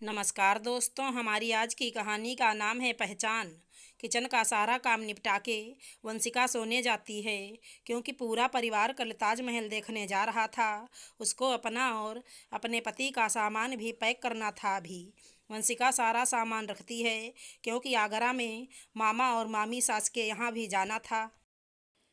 नमस्कार दोस्तों, हमारी आज की कहानी का नाम है पहचान। किचन का सारा काम निपटा के वंशिका सोने जाती है क्योंकि पूरा परिवार कल ताजमहल देखने जा रहा था। उसको अपना और अपने पति का सामान भी पैक करना था। अभी वंशिका सारा सामान रखती है क्योंकि आगरा में मामा और मामी सास के यहाँ भी जाना था।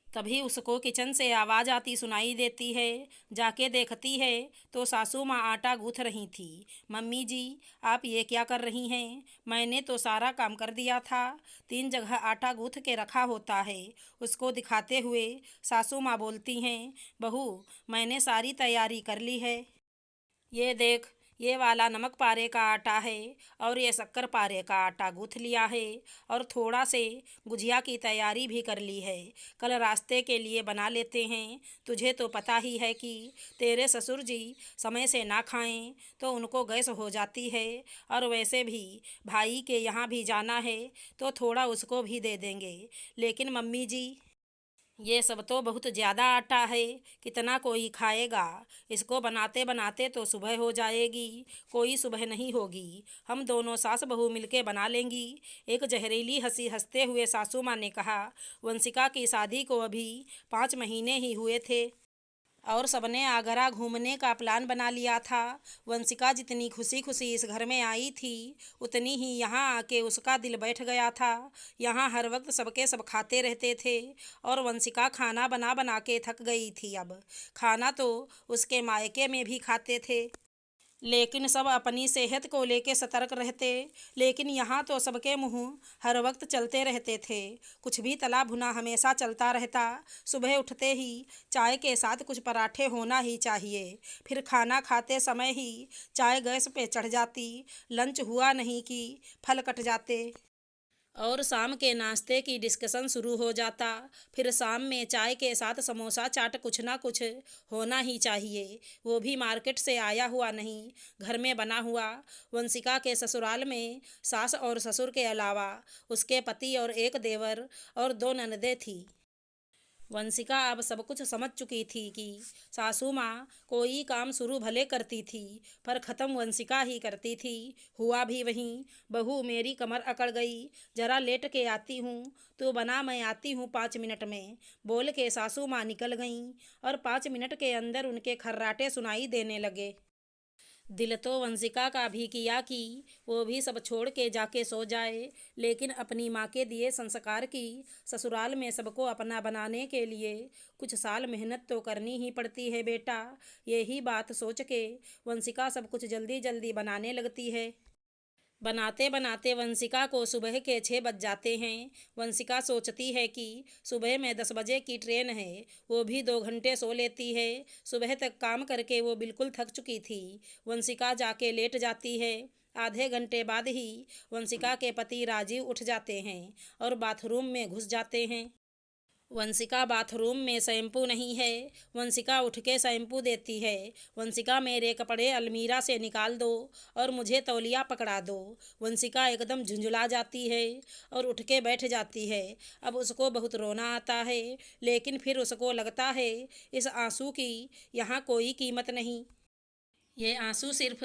तभी उसको किचन से आवाज़ आती सुनाई देती है। जाके देखती है तो सासू माँ आटा गूँथ रही थी। मम्मी जी, आप ये क्या कर रही हैं? मैंने तो सारा काम कर दिया था। 3 जगह आटा गूँथ के रखा होता है। उसको दिखाते हुए सासू माँ बोलती हैं, बहू, मैंने सारी तैयारी कर ली है। ये देख, ये वाला नमक पारे का आटा है और ये शक्कर पारे का आटा गूँथ लिया है और थोड़ा से गुजिया की तैयारी भी कर ली है। कल रास्ते के लिए बना लेते हैं। तुझे तो पता ही है कि तेरे ससुर जी समय से ना खाएं तो उनको गैस हो जाती है, और वैसे भी भाई के यहाँ भी जाना है तो थोड़ा उसको भी दे देंगे। लेकिन मम्मी जी, ये सब तो बहुत ज़्यादा आटा है, कितना कोई खाएगा? इसको बनाते बनाते तो सुबह हो जाएगी। कोई सुबह नहीं होगी, हम दोनों सास बहू मिलके बना लेंगी। एक जहरीली हंसी हंसते हुए सासू माँ ने कहा। वंशिका की शादी को अभी 5 महीने ही हुए थे और सबने आगरा घूमने का प्लान बना लिया था। वंशिका जितनी खुशी खुशी इस घर में आई थी, उतनी ही यहाँ आके उसका दिल बैठ गया था। यहाँ हर वक्त सबके सब खाते रहते थे और वंशिका खाना बना बना के थक गई थी। अब खाना तो उसके मायके में भी खाते थे, लेकिन सब अपनी सेहत को लेके सतर्क रहते। लेकिन यहाँ तो सबके मुंह हर वक्त चलते रहते थे। कुछ भी तला भुना हमेशा चलता रहता। सुबह उठते ही चाय के साथ कुछ पराठे होना ही चाहिए। फिर खाना खाते समय ही चाय गैस पे चढ़ जाती। लंच हुआ नहीं कि फल कट जाते और शाम के नाश्ते की डिस्कशन शुरू हो जाता। फिर शाम में चाय के साथ समोसा चाट कुछ ना कुछ होना ही चाहिए, वो भी मार्केट से आया हुआ नहीं, घर में बना हुआ। वंशिका के ससुराल में सास और ससुर के अलावा उसके पति और एक देवर और 2 ननदें थी। वंशिका अब सब कुछ समझ चुकी थी कि सासू माँ कोई काम शुरू भले करती थी पर ख़त्म वंशिका ही करती थी। हुआ भी वहीं। बहू, मेरी कमर अकड़ गई, जरा लेट के आती हूँ, तो बना, मैं आती हूँ 5 मिनट में, बोल के सासू माँ निकल गईं और 5 मिनट के अंदर उनके खर्राटे सुनाई देने लगे। दिल तो वंशिका का भी किया कि वो भी सब छोड़ के जाके सो जाए, लेकिन अपनी माँ के दिए संस्कार की ससुराल में सबको अपना बनाने के लिए कुछ साल मेहनत तो करनी ही पड़ती है बेटा। यही बात सोच के वंशिका सब कुछ जल्दी जल्दी बनाने लगती है। बनाते बनाते वंशिका को सुबह के 6 बज जाते हैं। वंशिका सोचती है कि सुबह में 10 बजे की ट्रेन है, वो भी 2 घंटे सो लेती है। सुबह तक काम करके वो बिल्कुल थक चुकी थी। वंशिका जाके लेट जाती है। आधे घंटे बाद ही वंशिका के पति राजीव उठ जाते हैं और बाथरूम में घुस जाते हैं। वंशिका, बाथरूम में शैम्पू नहीं है। वंशिका उठ के शैम्पू देती है। वंशिका, मेरे कपड़े अलमीरा से निकाल दो और मुझे तौलिया पकड़ा दो। वंशिका एकदम झुंझुला जाती है और उठ के बैठ जाती है। अब उसको बहुत रोना आता है, लेकिन फिर उसको लगता है इस आंसू की यहाँ कोई कीमत नहीं। ये आंसू सिर्फ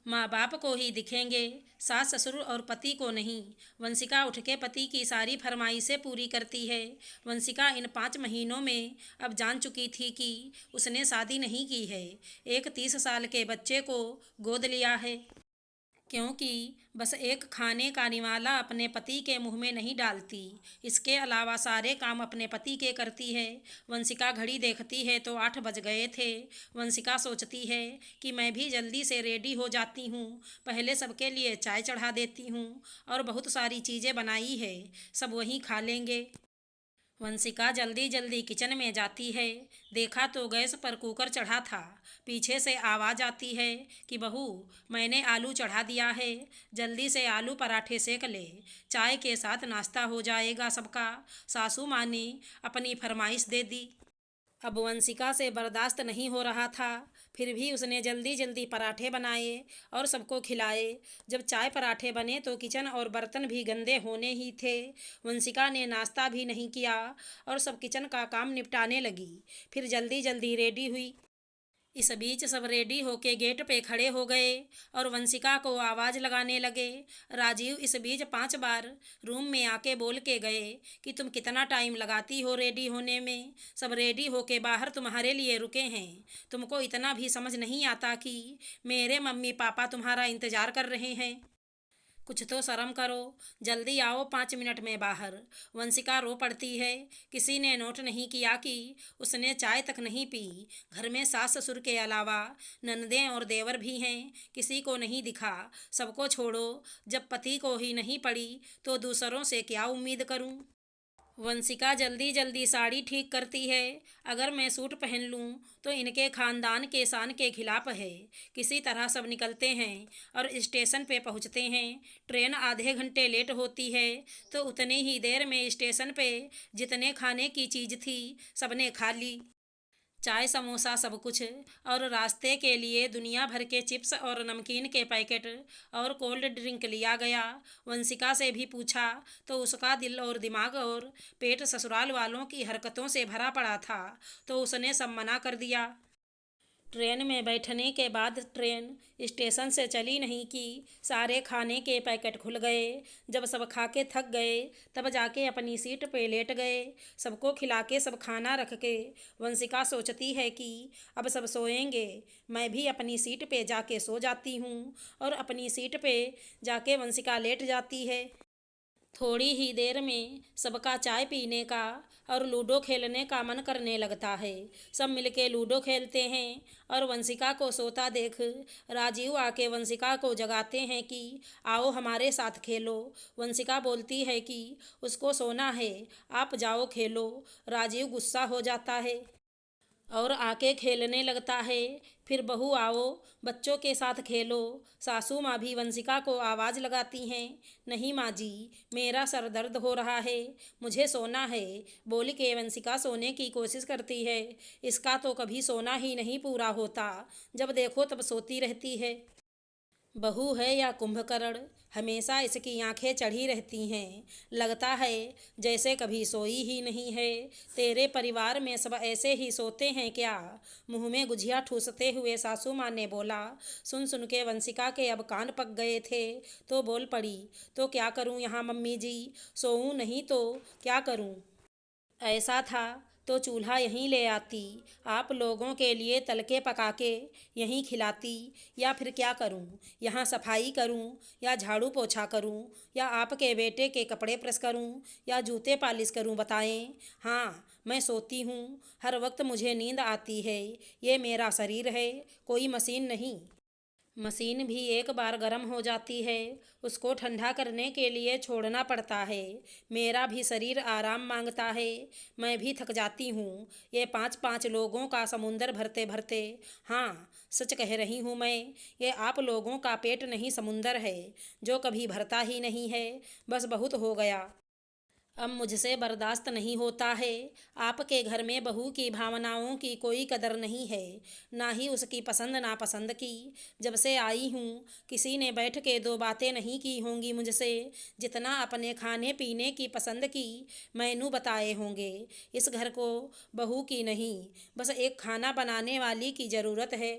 माँ बाप को ही दिखेंगे, सास ससुर और पति को नहीं। वंशिका उठ के पति की सारी फरमाइशें पूरी करती है। वंशिका इन 5 महीनों में अब जान चुकी थी कि उसने शादी नहीं की है, एक 30 साल के बच्चे को गोद लिया है। क्योंकि बस एक खाने का निवाला अपने पति के मुंह में नहीं डालती, इसके अलावा सारे काम अपने पति के करती है। वंशिका घड़ी देखती है तो 8 बज गए थे। वंशिका सोचती है कि मैं भी जल्दी से रेडी हो जाती हूँ, पहले सबके लिए चाय चढ़ा देती हूँ और बहुत सारी चीज़ें बनाई है, सब वहीं खा लेंगे। वंशिका जल्दी जल्दी किचन में जाती है। देखा तो गैस पर कुकर चढ़ा था। पीछे से आवाज़ आती है कि बहू, मैंने आलू चढ़ा दिया है, जल्दी से आलू पराठे सेक ले, चाय के साथ नाश्ता हो जाएगा सबका। सासू माँ ने अपनी फरमाइश दे दी। अब वंशिका से बर्दाश्त नहीं हो रहा था, फिर भी उसने जल्दी जल्दी पराठे बनाए और सबको खिलाए। जब चाय पराठे बने तो किचन और बर्तन भी गंदे होने ही थे। वंशिका ने नाश्ता भी नहीं किया और सब किचन का काम निपटाने लगी। फिर जल्दी जल्दी रेडी हुई। इस बीच सब रेडी होके गेट पे खड़े हो गए और वंशिका को आवाज़ लगाने लगे। राजीव इस बीच 5 बार रूम में आके बोल के गए कि तुम कितना टाइम लगाती हो रेडी होने में, सब रेडी होके बाहर तुम्हारे लिए रुके हैं। तुमको इतना भी समझ नहीं आता कि मेरे मम्मी पापा तुम्हारा इंतज़ार कर रहे हैं? कुछ तो शर्म करो, जल्दी आओ 5 मिनट में बाहर। वंशिका रो पड़ती है। किसी ने नोट नहीं किया कि उसने चाय तक नहीं पी। घर में सास ससुर के अलावा ननदें और देवर भी हैं, किसी को नहीं दिखा। सबको छोड़ो, जब पति को ही नहीं पड़ी तो दूसरों से क्या उम्मीद करूं? वंशिका जल्दी जल्दी साड़ी ठीक करती है। अगर मैं सूट पहन लूं तो इनके खानदान के शान के खिलाफ है। किसी तरह सब निकलते हैं और स्टेशन पे पहुंचते हैं। ट्रेन आधे घंटे लेट होती है तो उतनी ही देर में स्टेशन पे जितने खाने की चीज़ थी सबने खा ली। चाय समोसा सब कुछ, और रास्ते के लिए दुनिया भर के चिप्स और नमकीन के पैकेट और कोल्ड ड्रिंक लिया गया। वंशिका से भी पूछा तो उसका दिल और दिमाग और पेट ससुराल वालों की हरकतों से भरा पड़ा था, तो उसने सब मना कर दिया। ट्रेन में बैठने के बाद ट्रेन स्टेशन से चली नहीं कि सारे खाने के पैकेट खुल गए। जब सब खा के थक गए तब जाके अपनी सीट पे लेट गए। सबको खिला के सब खाना रख के वंशिका सोचती है कि अब सब सोएंगे, मैं भी अपनी सीट पे जाके सो जाती हूँ। और अपनी सीट पे जाके वंशिका लेट जाती है। थोड़ी ही देर में सबका चाय पीने का और लूडो खेलने का मन करने लगता है। सब मिलके लूडो खेलते हैं और वंशिका को सोता देख राजीव आके वंशिका को जगाते हैं कि आओ हमारे साथ खेलो। वंशिका बोलती है कि उसको सोना है, आप जाओ खेलो। राजीव गुस्सा हो जाता है और आके खेलने लगता है। फिर बहू आओ बच्चों के साथ खेलो। सासू माँ भी वंशिका को आवाज़ लगाती हैं, नहीं माँ जी, मेरा सर दर्द हो रहा है, मुझे सोना है। बोल के वंशिका सोने की कोशिश करती है। इसका तो कभी सोना ही नहीं पूरा होता, जब देखो तब सोती रहती है। बहू है या कुंभकर्ण, हमेशा इसकी आंखें चढ़ी रहती हैं। लगता है जैसे कभी सोई ही नहीं है। तेरे परिवार में सब ऐसे ही सोते हैं क्या? मुंह में गुझिया ठूसते हुए सासू माँ ने बोला। सुन सुन के वंशिका के अब कान पक गए थे तो बोल पड़ी, तो क्या करूँ यहाँ मम्मी जी, सोऊं नहीं तो क्या करूँ? ऐसा था तो चूल्हा यहीं ले आती, आप लोगों के लिए तल के पका के यहीं खिलाती। या फिर क्या करूं, यहाँ सफाई करूं या झाड़ू पोछा करूं या आपके बेटे के कपड़े प्रेस करूं या जूते पालिश करूं, बताएं। हाँ, मैं सोती हूँ, हर वक्त मुझे नींद आती है। ये मेरा शरीर है, कोई मशीन नहीं। मशीन भी एक बार गर्म हो जाती है, उसको ठंडा करने के लिए छोड़ना पड़ता है। मेरा भी शरीर आराम मांगता है, मैं भी थक जाती हूँ। ये 5-5 लोगों का समुंदर भरते भरते, हाँ सच कह रही हूँ मैं, ये आप लोगों का पेट नहीं समुंदर है, जो कभी भरता ही नहीं है। बस बहुत हो गया, अब मुझसे बर्दाश्त नहीं होता है। आपके घर में बहू की भावनाओं की कोई कदर नहीं है, ना ही उसकी पसंद नापसंद की। जब से आई हूँ किसी ने बैठ के 2 बातें नहीं की होंगी मुझसे, जितना अपने खाने पीने की पसंद की मैनू बताए होंगे। इस घर को बहू की नहीं, बस एक खाना बनाने वाली की ज़रूरत है।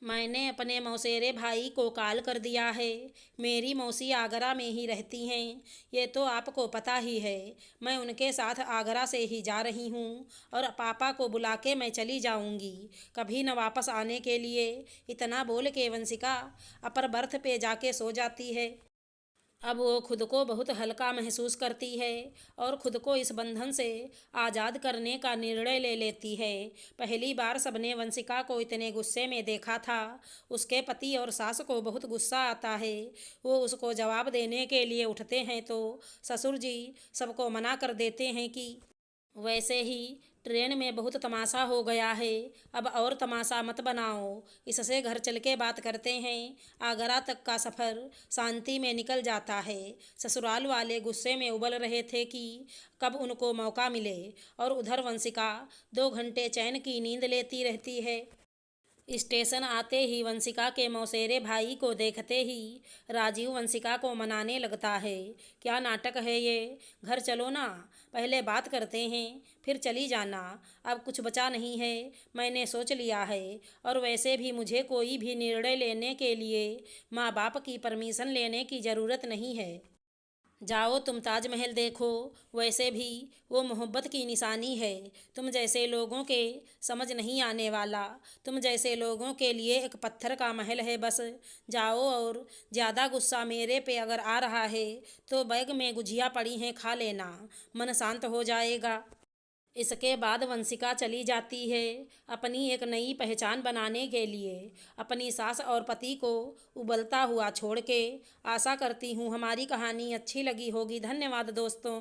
मैंने अपने मौसेरे भाई को कॉल कर दिया है। मेरी मौसी आगरा में ही रहती हैं, ये तो आपको पता ही है। मैं उनके साथ आगरा से ही जा रही हूँ और पापा को बुला के मैं चली जाऊँगी, कभी न वापस आने के लिए। इतना बोल के वंशिका अपर बर्थ पे जाके सो जाती है। अब वो खुद को बहुत हल्का महसूस करती है और खुद को इस बंधन से आज़ाद करने का निर्णय ले लेती है। पहली बार सबने वंशिका को इतने गुस्से में देखा था। उसके पति और सास को बहुत गुस्सा आता है। वो उसको जवाब देने के लिए उठते हैं तो ससुर जी सबको मना कर देते हैं कि वैसे ही ट्रेन में बहुत तमाशा हो गया है, अब और तमाशा मत बनाओ, इससे घर चल के बात करते हैं। आगरा तक का सफ़र शांति में निकल जाता है। ससुराल वाले गुस्से में उबल रहे थे कि कब उनको मौका मिले, और उधर वंशिका 2 घंटे चैन की नींद लेती रहती है। स्टेशन आते ही वंशिका के मौसेरे भाई को देखते ही राजीव वंशिका को मनाने लगता है। क्या नाटक है ये, घर चलो ना, पहले बात करते हैं फिर चली जाना, अब कुछ बचा नहीं है, मैंने सोच लिया है। और वैसे भी मुझे कोई भी निर्णय लेने के लिए माँ बाप की परमिशन लेने की ज़रूरत नहीं है। जाओ तुम ताजमहल देखो, वैसे भी वो मोहब्बत की निशानी है। तुम जैसे लोगों के समझ नहीं आने वाला, तुम जैसे लोगों के लिए एक पत्थर का महल है बस। जाओ, और ज़्यादा गुस्सा मेरे पे अगर आ रहा है तो बैग में गुजिया पड़ी हैं, खा लेना, मन शांत हो जाएगा। इसके बाद वंशिका चली जाती है अपनी एक नई पहचान बनाने के लिए, अपनी सास और पति को उबलता हुआ छोड़ के। आशा करती हूँ हमारी कहानी अच्छी लगी होगी। धन्यवाद दोस्तों।